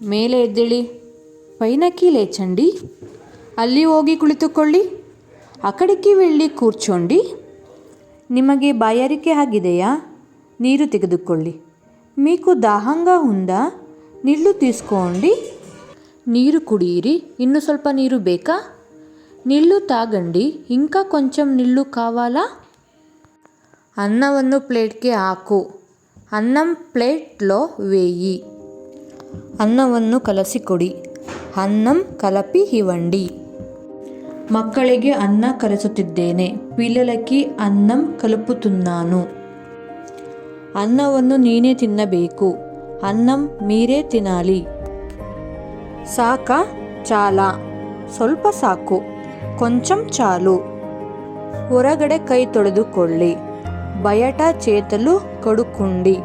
ಮೇಲೆ ಎದ್ದೇಳಿ. పైనకి లేచండి. ಅಲ್ಲಿ ಹೋಗಿ ಕುಳಿತುಕೊಳ್ಳಿ. ಅಕಡಿకి వెళ్ళి ಕೂರ್ಚೋಂಡಿ. ನಿಮಗೆ ಬಾಯಾರಿಕೆ ಆಗಿದೆಯಾ? ನೀರು ತೆಗೆದುಕೊಳ್ಳಿ. మీకు దాహంగా ఉందా? నీళ్లు తీసుకోండి. నీరు కుడియిరి. ఇನ್ನು ಸ್ವಲ್ಪ నీరు ಬೇಕಾ? నీళ్లు తాగండి. ఇంకా కొంచెం నీళ్లు కావాలా? ಅನ್ನವನ್ನು ಪ್ಲೇಟ್ಗೆ ಹಾಕು. అన్నం ప్లేట్లో వేయి. ಅನ್ನವನ್ನು ಕಲಸಿಕೊಡಿ. అన్నం కలిపి ఇవ్వండి. మక్కಳಿಗೆ అన్న కలుసుತ್ತಿದ್ದೇನೆ. పిల్లలకి అన్నం కలుపుతున్నాను. ಅನ್ನವನ್ನು ನೀನೇ ತಿನ್ನಬೇಕು. అన్నం మీరే తినాలి. సాకా? చాలా. ಸ್ವಲ್ಪ ಸಾಕು. కొంచెం చాలు. ಹೊರಗಡೆ ಕೈ ತೊಳೆದುಕೊಳ್ಳಿ. బయట చేతులు కడుక్కోండి.